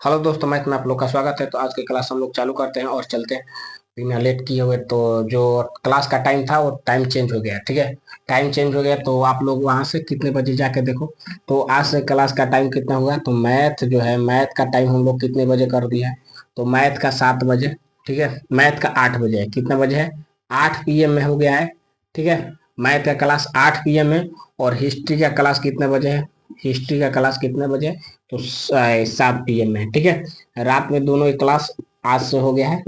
Hello दोस्तों, मैं इसमें आप लोग का स्वागत है। तो आज की क्लास हम लोग चालू करते हैं और चलते हैं। बिना लेट किए हुए तो जो क्लास का टाइम था वो टाइम चेंज हो गया। ठीक है, टाइम चेंज हो गया तो आप लोग वहां से कितने बजे जाके देखो। तो आज से क्लास का टाइम कितना हुआ, तो मैथ जो है मैथ का टाइम हम लोग कितने बजे कर दिया है। तो मैथ का 7 बजे। ठीक है, मैथ का 8 बजे है। कितना बजे है? 8 PM में हो गया है। ठीक है, मैथ का क्लास 8 PM है। और हिस्ट्री का क्लास कितने बजे है? हिस्ट्री का क्लास कितने बजे है? तो 7 PM में। ठीक है, रात में दोनों की क्लास आज से हो गया है।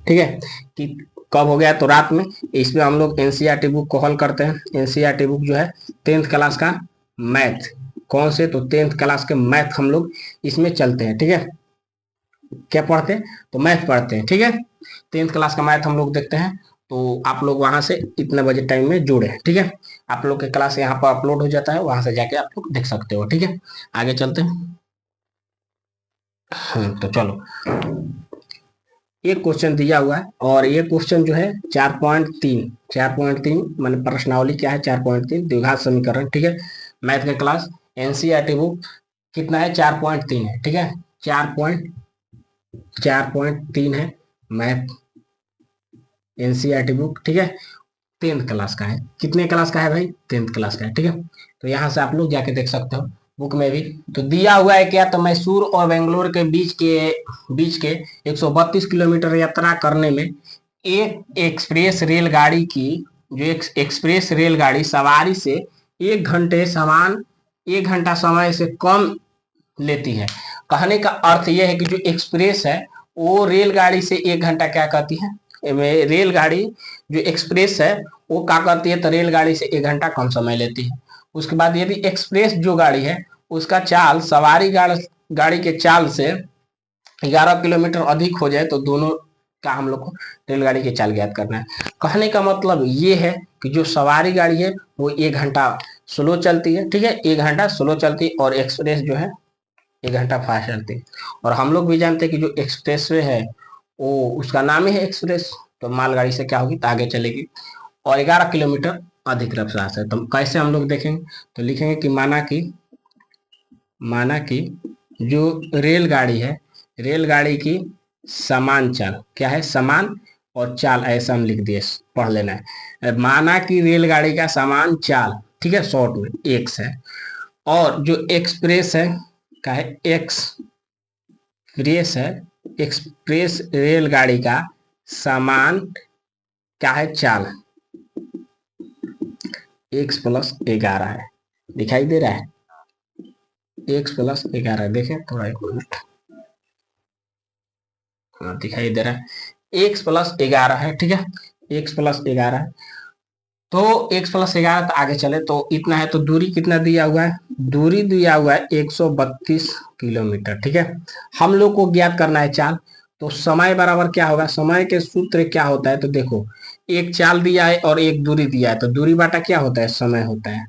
ठीक है, कि कब हो गया तो रात में। इसमें हम लोग एनसीईआरटी बुक को हल करते हैं। एनसीईआरटी बुक जो है 10th क्लास का मैथ। कौन से? तो 10th क्लास के मैथ हम लोग इसमें चलते हैं। ठीक है, क्या पढ़ते हैं? तो मैथ पढ़ते हैं। ठीक है, 10th क्लास का मैथ हम लोग देखते हैं। तो आप लोग वहां से इतने बजे टाइम में जुड़े। ठीक है, आप लोग के क्लास यहाँ पर अपलोड हो जाता है, वहां से जाके आप लोग देख सकते हो। ठीक है, आगे चलते हैं। तो चलो, एक क्वेश्चन दिया हुआ है और ये क्वेश्चन जो है 4.3 मान प्रश्नावली क्या है? 4.3 द्विघात समीकरण। ठीक है, मैथ के क्लास एनसीईआरटी बुक कितना है? 4.3 है। ठीक है, 4.3 है मैथ एनसीईआरटी बुक। ठीक है, 10th क्लास का है। कितने क्लास का है भाई? 10th क्लास का है। ठीक है, तो यहाँ से आप लोग जाके देख सकते हो बुक में भी। तो दिया हुआ है क्या? तो मैसूर और बेंगलोर के बीच के 132 किलोमीटर यात्रा करने में एक एक्सप्रेस रेलगाड़ी की जो एक्सप्रेस रेलगाड़ी सवारी से 1 घंटा समय से कम लेती है। कहने का अर्थ यह है कि जो एक्सप्रेस है वो रेलगाड़ी से 1 घंटा क्या कहती है? रेलगाड़ी जो एक्सप्रेस है वो क्या करती है? तो रेलगाड़ी से 1 घंटा कम समय लेती है। उसके बाद यदि एक्सप्रेस जो गाड़ी है उसका चाल सवारी गाड़ी के चाल से 11 किलोमीटर अधिक हो जाए तो दोनों का हम लोग को रेलगाड़ी की चाल ज्ञात करना है। कहने का मतलब ये है कि जो सवारी गाड़ी है वो 1 घंटा स्लो चलती है। ठीक है, 1 घंटा स्लो चलती है और एक्सप्रेस जो है 1 घंटा फास्ट चलती है। और हम लोग भी जानते हैं कि जो एक्सप्रेस वे है वो उसका नाम ही है एक्सप्रेस। तो मालगाड़ी से क्या होगी? तो आगे चलेगी और 11 किलोमीटर अधिक रफ्तार से। तो कैसे हम लोग देखेंगे? तो लिखेंगे कि माना कि जो रेलगाड़ी है, रेलगाड़ी की समान चाल क्या है? समान और चाल ऐसा हम लिख दिए, पढ़ लेना है। माना कि रेलगाड़ी का समान चाल, ठीक है, शॉर्ट में एक्स है। और जो एक्सप्रेस है क्या है? एक्सप्रेस है। एक्सप्रेस रेलगाड़ी का समान क्या है? चाल x+11 है। दिखाई दे रहा है? x+11 देखें थोड़ा, एक मिनट। हाँ, दिखाई दे रहा है, x+11 है। ठीक है, x+11 है। तो x+11 तो आगे चले तो इतना है। तो दूरी कितना दिया हुआ है? दूरी दिया हुआ है 132 किलोमीटर। ठीक है, हम लोग को ज्ञात करना है चाल। तो समय बराबर क्या होगा? समय के सूत्र क्या होता है? तो देखो, एक चाल दिया है और एक दूरी दिया है, तो दूरी बाटा क्या होता है? समय होता है।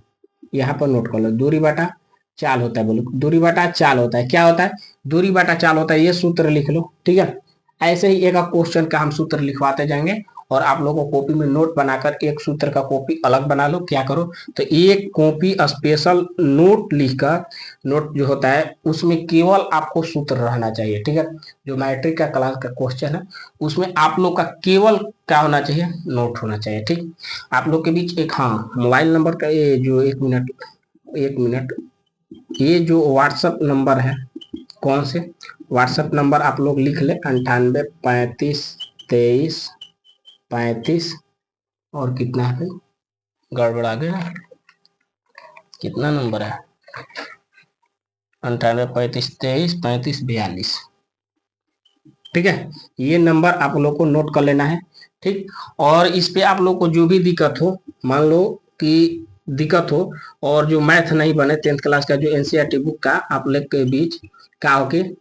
यहाँ पर नोट कर लो, दूरी बाटा चाल होता है। बोलो, दूरी बाटा चाल होता है। क्या होता है? दूरी बाटा चाल होता है। ये सूत्र लिख लो। ठीक है, ऐसे ही एक क्वेश्चन का हम सूत्र लिखवाते जाएंगे और आप लोगों को कॉपी में नोट बनाकर एक सूत्र का कॉपी अलग बना लो। क्या करो? तो एक कॉपी स्पेशल नोट लिखकर, नोट जो होता है उसमें केवल आपको सूत्र रहना चाहिए। ठीक है, जो मैट्रिक का क्लास का क्वेश्चन है उसमें आप लोग का केवल क्या होना चाहिए? नोट होना चाहिए। ठीक, आप लोग के बीच एक, हाँ, मोबाइल नंबर का ये जो, एक मिनट, ये जो व्हाट्सअप नंबर है, कौन से व्हाट्सएप नंबर आप लोग लिख ले? 98 35 23 35 और कितना है भाई? गड़बड़ा गया, कितना नंबर है? 98 35 23 35 42। ठीक है, ये नंबर आप लोग को नोट कर लेना है। ठीक, और इस पे आप लोग को जो भी दिक्कत हो, मान लो कि दिक्कत हो और जो मैथ नहीं बने 10th क्लास का जो एनसीईआरटी बुक का आप लोग के बीच क्या हो कि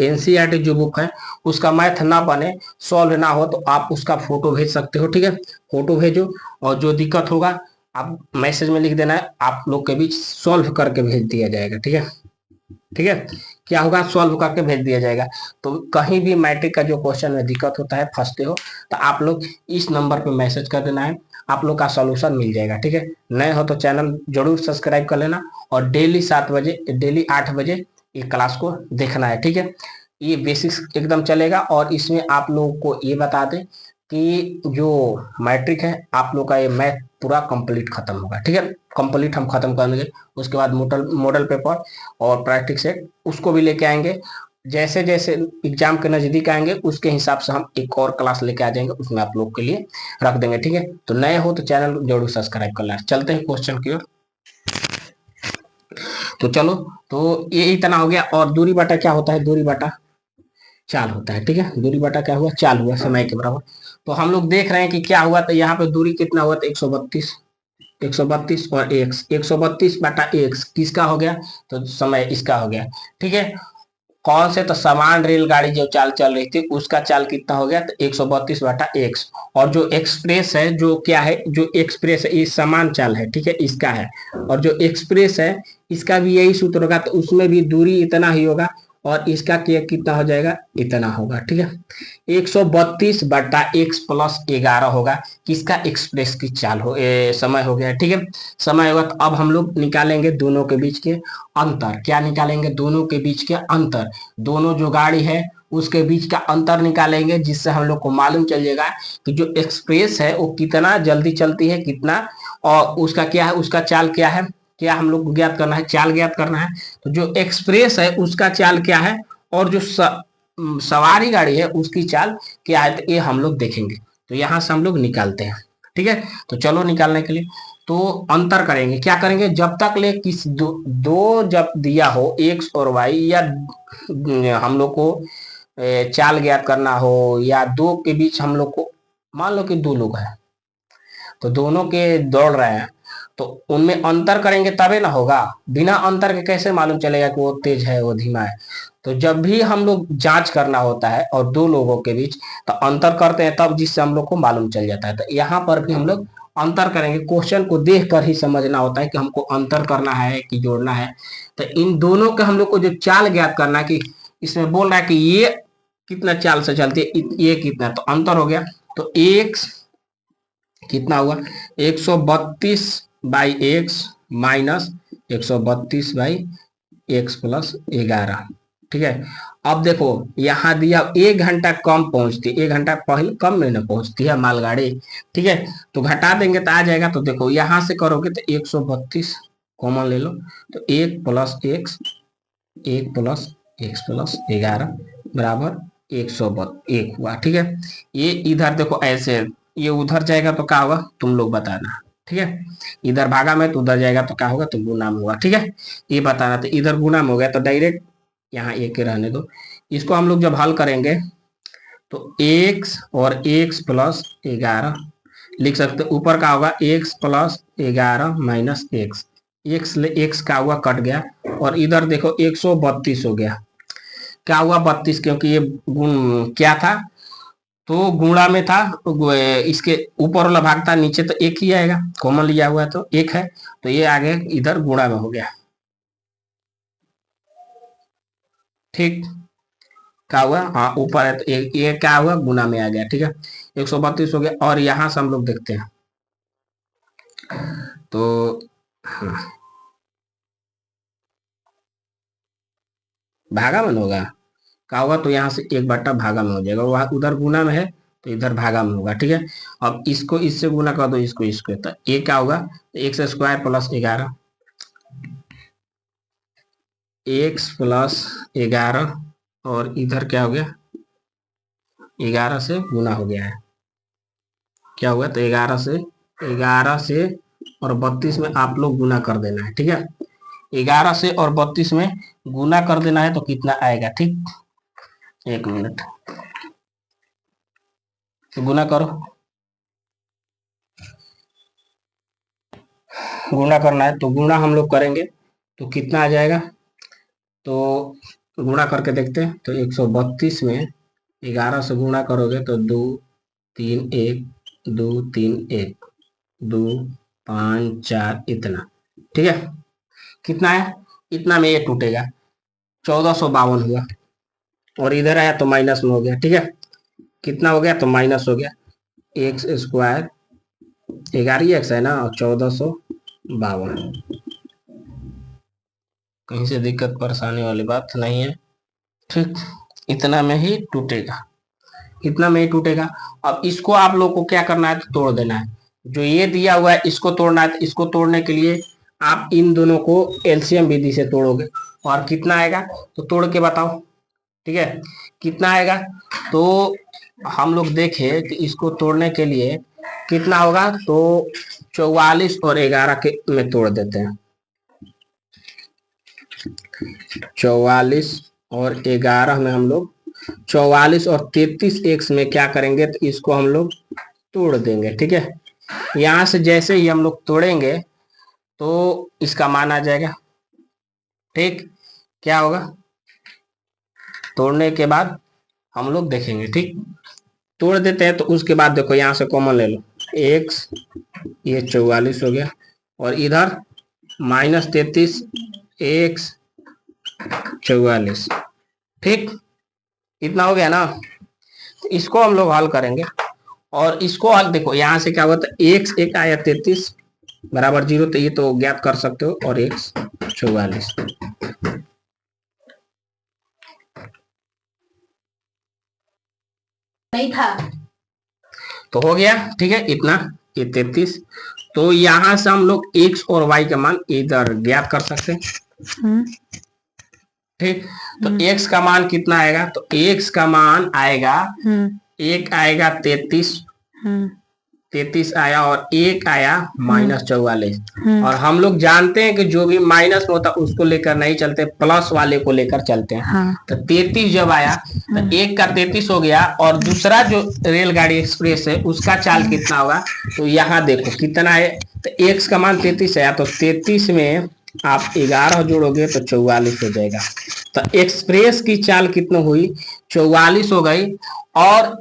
एनसीईआरटी जो बुक है उसका मैथ ना बने, सॉल्व ना हो, तो आप उसका फोटो भेज सकते हो। ठीक है, फोटो भेजो और जो दिक्कत होगा आप मैसेज में लिख देना है, आप लोग के बीच सॉल्व करके भेज दिया जाएगा। ठीक है, ठीक है, क्या होगा? सॉल्व करके भेज दिया जाएगा। तो कहीं भी मैट्रिक का जो क्वेश्चन में दिक्कत होता है, फंसते हो, तो आप लोग इस नंबर पे मैसेज कर देना है। आप लोग का सॉल्यूशन मिल जाएगा। ठीक है, नए हो तो चैनल जरूर सब्सक्राइब कर लेना और डेली 7 बजे, डेली 8 बजे ये क्लास को देखना है। ठीक है, ये बेसिक्स एकदम चलेगा और इसमें आप लोगों को ये बता दें कि जो मैट्रिक है आप लोग का ये मैथ पूरा कंप्लीट खत्म होगा। ठीक है, कंप्लीट हम खत्म करेंगे, उसके बाद मॉडल मॉडल पेपर और प्रैक्टिस सेट उसको भी लेके आएंगे। जैसे जैसे एग्जाम के नजदीक आएंगे उसके हिसाब से हम एक और क्लास लेके आ जाएंगे, उसमें आप लोग के लिए रख देंगे। ठीक है, तो नए हो तो चैनल जरूर सब्सक्राइब कर लें। चलते हैं क्वेश्चन की ओर। तो चलो, तो ये इतना हो गया। और दूरी बटा क्या होता है? दूरी बटा चाल होता है। ठीक है, दूरी बटा क्या हुआ? चाल हुआ, समय के बराबर। तो हम लोग देख रहे हैं कि क्या हुआ, तो यहाँ पे दूरी कितना हुआ? तो 132, 132 और एक्स, 132 बटा एक्स किसका हो गया? तो समय इसका हो गया। ठीक है, कौन से? तो समान रेलगाड़ी जो चाल चल रही थी उसका चाल कितना हो गया? तो 132 बटा एक्स। और जो एक्सप्रेस है, जो क्या है, जो एक्सप्रेस है ये समान चाल है। ठीक है, इसका है। और जो एक्सप्रेस है इसका भी यही सूत्र होगा, तो उसमें भी दूरी इतना ही होगा और इसका कितना हो जाएगा? इतना होगा। ठीक है, 132 बटा एक्स प्लस 11 होगा किसका? एक्सप्रेस की चाल हो समय हो गया। ठीक है, समय होगा। तो अब हम लोग निकालेंगे दोनों के बीच के अंतर। क्या निकालेंगे? दोनों के बीच के अंतर, दोनों जो गाड़ी है उसके बीच का अंतर निकालेंगे, जिससे हम लोग को मालूम चल जाएगा कि जो एक्सप्रेस है वो कितना जल्दी चलती है, कितना, और उसका क्या है, उसका चाल क्या है। क्या हम लोग को ज्ञात करना है? चाल ज्ञात करना है। तो जो एक्सप्रेस है उसका चाल क्या है और जो सवारी गाड़ी है उसकी चाल क्या है, तो ये हम लोग देखेंगे। तो यहां से हम लोग निकालते हैं। ठीक है, तो चलो निकालने के लिए तो अंतर करेंगे। क्या करेंगे? जब तक ले किस दो जब दिया हो एक्स और वाई, या हम लोग को चाल ज्ञात करना हो, या दो के बीच हम लोग को, मान लो कि दो लोग हैं तो दोनों के दौड़ रहे हैं, तो उनमें अंतर करेंगे तबे ना होगा। बिना अंतर के कैसे मालूम चलेगा कि वो तेज है वो धीमा है? तो जब भी हम लोग जांच करना होता है और दो लोगों के बीच, तो अंतर करते हैं तब, जिससे हम लोग को मालूम चल जाता है। तो यहाँ पर भी हम लोग अंतर करेंगे। क्वेश्चन को देख कर ही समझना होता है कि हमको अंतर करना है कि जोड़ना है। तो इन दोनों के हम लोग को जो चाल ज्ञात करना है, कि इसमें बोल रहा है कि ये कितना चाल से चलती है, ये कितना, तो अंतर हो गया। तो एक कितना हुआ? 132 by x minus 132 by x plus 11। ठीक है, अब देखो यहाँ दिया 1 घंटा कम पहुंचती, 1 घंटा पहले कम में ना पहुंचती है मालगाड़ी। ठीक है, तो घटा देंगे तो आ जाएगा। तो देखो यहां से करोगे तो 132 कॉमन ले लो, तो 1 प्लस एक्स बराबर 101 हुआ। ठीक है, ये इधर देखो ऐसे, ये उधर जाएगा तो क्या होगा तुम लोग बताना। ठीक है, इधर भागा में तो उधर जाएगा तो क्या होगा? तो गुना में होगा। ठीक है, ये बताना। तो इधर गुना में हो गया तो डायरेक्ट यहाँ एक के रहने दो। इसको हम लोग जब हल करेंगे तो एक्स और एक्स प्लस 11 लिख सकते। ऊपर का होगा x plus 11 minus x, x का हुआ कट गया, और इधर देखो 132 हो गया। क्या हुआ? 32, क्योंकि ये गुण क्या था, तो गुणा में था, इसके ऊपर वाला भाग था, नीचे तो एक ही आएगा, कॉमन लिया हुआ है तो एक है, तो ये आगे इधर गुणा में हो गया। ठीक, क्या हुआ? हाँ ऊपर है तो ये क्या हुआ? गुणा में आ गया। ठीक है, 132 हो गया। और यहां से हम लोग देखते हैं तो हाँ, भागा में होगा। क्या होगा? तो यहाँ से 1 बट्टा भागा में हो जाएगा, वहां उधर गुना में है तो इधर भागा में होगा। ठीक है, अब इसको इससे गुना कर दो, इसको इसको, तो ये क्या होगा? X square plus 11, x plus 11, और इधर क्या हो गया? 11 से गुना हो गया है। क्या हुआ? तो 11 से और 32 में आप लोग गुना कर देना है। ठीक है, 11 से और 32 में गुना कर देना है तो कितना आएगा? ठीक, 1 मिनट, तो गुना करो, गुणा करना है तो गुणा हम लोग करेंगे तो कितना आ जाएगा? तो गुणा करके देखते हैं। तो 132 में 11 से गुणा करोगे तो 2 3 1, 2 3 1, 2 5 4 इतना। ठीक है, कितना है? इतना में ये टूटेगा, 1452 हुआ। और इधर आया तो माइनस में हो गया। ठीक है, कितना हो गया? तो माइनस हो गया, एक्स स्क्वायर 11 एक्स है ना, और 1452। कहीं से दिक्कत परेशानी वाली बात नहीं है, ठीक। इतना में ही टूटेगा, इतना में ही टूटेगा। अब इसको आप लोग को क्या करना है, तो तोड़ देना है। जो ये दिया हुआ है इसको तोड़ना है, तो इसको तोड़ने के लिए आप इन दोनों को एलसीएम विधि से तोड़ोगे, और कितना आएगा तो तोड़ के बताओ, ठीक है। कितना आएगा, तो हम लोग देखें कि इसको तोड़ने के लिए कितना होगा, तो 44 और 11 के में तोड़ देते हैं। 44 और 11 में हम लोग 44 और 33 एक्स में क्या करेंगे, तो इसको हम लोग तोड़ देंगे, ठीक है। यहां से जैसे ही हम लोग तोड़ेंगे तो इसका मान आ जाएगा, ठीक। क्या होगा, तोड़ने के बाद हम लोग देखेंगे, ठीक। तोड़ देते हैं तो उसके बाद देखो यहां से कॉमन ले लो, एक्स, ये 44 हो गया, और इधर -33 एक्स 44, ठीक। इतना हो गया ना, तो इसको हम लोग हल करेंगे। और इसको हल देखो यहां से क्या हुआ था, एक्स एक आया 33 बराबर 0, तो ये तो ज्ञात कर सकते हो, और एक्स 44 नहीं था, तो हो गया, ठीक है। इतना ये 33, तो यहां से हम लोग एक्स और वाई का मान इधर ज्ञात कर सकते हैं, ठीक। तो एक्स का मान कितना आएगा, तो एक्स का मान आएगा, एक आएगा 33, 33 आया, और एक आया -44। और हम लोग जानते हैं कि जो भी माइनस में होता है उसको लेकर नहीं चलते, प्लस वाले को लेकर चलते हैं। हाँ। तो 33 जब आया तो एक का 33 हो गया, और दूसरा जो रेलगाड़ी एक्सप्रेस है उसका चाल कितना होगा, तो यहाँ देखो कितना है, तो एक्स का मान 33 है, तो 33 में आप 11 जोड़ोगे तो 44 हो जाएगा। तो एक्सप्रेस की चाल कितनी हुई, 44 हो गई। और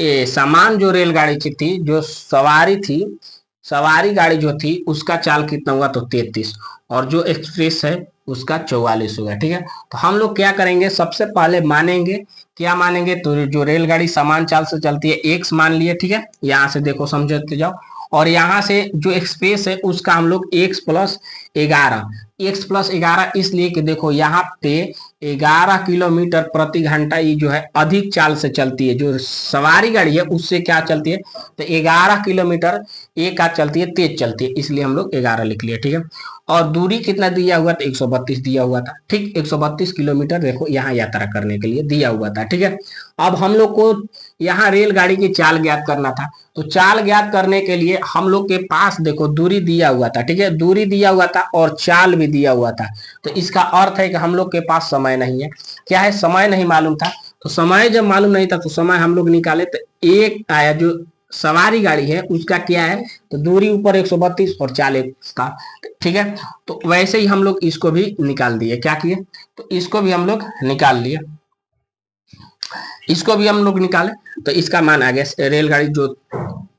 सामान जो रेलगाड़ी की थी, जो सवारी थी, सवारी गाड़ी जो थी उसका चाल कितना हुआ, तो 33, और जो एक्सप्रेस है उसका 44 होगा, ठीक है। तो हम लोग क्या करेंगे, सबसे पहले मानेंगे, क्या मानेंगे, तो जो रेलगाड़ी समान चाल से चलती है एक्स मान लिए, ठीक है। यहाँ से देखो समझते जाओ, और यहाँ से जो एक्सप्रेस है उसका हम लोग एक्स प्लस 11, एक्स प्लस 11 इसलिए कि देखो यहाँ पे 11 किलोमीटर प्रति घंटा ये जो है अधिक चाल से चलती है, जो सवारी गाड़ी है उससे क्या चलती है, तो 11 किलोमीटर एक का चलती है, तेज चलती है, इसलिए हम लोग 11 लिख लिए, ठीक है। और दूरी कितना दिया हुआ था, 132 दिया हुआ था, ठीक। 132 किलोमीटर देखो यहाँ यात्रा करने के लिए दिया हुआ था, ठीक है। अब हम लोग को यहाँ रेलगाड़ी की चाल ज्ञात करना था, तो चाल ज्ञात करने के लिए हम लोग के पास देखो दूरी दिया हुआ था, ठीक है। दूरी दिया हुआ था और चाल भी दिया हुआ था, तो इसका अर्थ है कि हम लोग के पास समय नहीं है। क्या है, समय नहीं मालूम था, तो समय जब मालूम नहीं था तो समय हम लोग निकाले, तो एक आया जो सवारी गाड़ी है उसका क्या है, तो दूरी ऊपर 132 और चाल एक का, ठीक है। तो वैसे ही हम लोग इसको भी निकाल दिए, क्या किए, तो इसको भी हम लोग निकाल लिए, इसको भी हम लोग निकाले, तो इसका मान आ गया रेलगाड़ी जो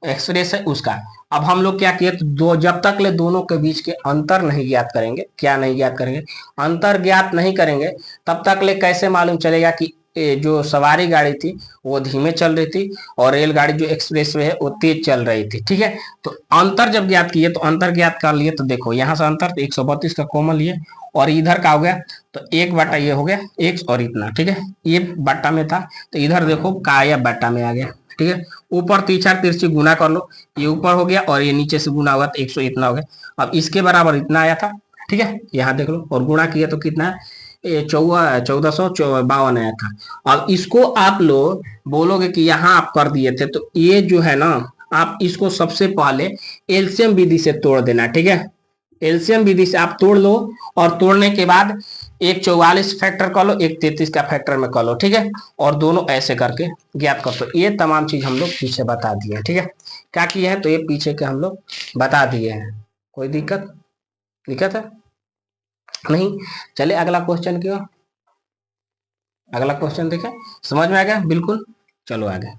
एक्सप्रेस है उसका। अब हम लोग क्या किए, तो दो जब तक ले दोनों के बीच के अंतर नहीं ज्ञात करेंगे, क्या नहीं ज्ञात करेंगे, अंतर ज्ञात नहीं करेंगे, तब तक ले कैसे मालूम चलेगा कि जो सवारी गाड़ी थी वो धीमे चल रही थी, और रेलगाड़ी जो एक्सप्रेस वे है वो तेज चल रही थी, ठीक है। तो अंतर जब ज्ञात किए, तो अंतर ज्ञात कर लिए, तो देखो यहाँ से अंतर 132 का कॉमन लिए, और इधर का हो गया, तो एक बटा ये हो गया एक्स, और इतना, ठीक है। ये बट्टा में था, तो इधर देखो काया बट्टा में आ गया, ठीक है। ऊपर तीछा तिरछी गुना कर लो, ये ऊपर हो गया और ये नीचे से गुना हुआ तो 100 इतना हो गया। अब इसके बराबर इतना आया था, ठीक है। यहाँ देख लो, और गुणा किया तो कितना है, 1452 आया था। अब इसको आप लोग बोलोगे कि यहाँ आप कर दिए थे, तो ये जो है ना, आप इसको सबसे पहले एलसीएम विधि से तोड़ देना, ठीक है। एलसीएम विधि से आप तोड़ लो, और तोड़ने के बाद एक 44 फैक्टर कर लो, एक 33 का फैक्टर में कर लो, ठीक है। और दोनों ऐसे करके ज्ञात कर दो। ये तमाम चीज हम लोग पीछे बता दिए हैं, ठीक है। क्या किए हैं, तो ये पीछे के हम लोग बता दिए हैं। कोई दिक्कत दिक्कत है नहीं। चले अगला क्वेश्चन की ओर। अगला क्वेश्चन देखें, समझ में आ गया बिल्कुल। चलो आगे।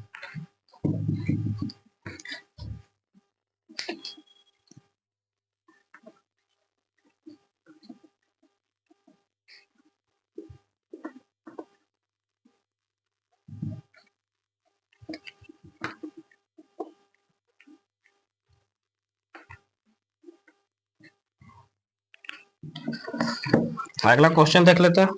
अगला क्वेश्चन देख लेते हैं।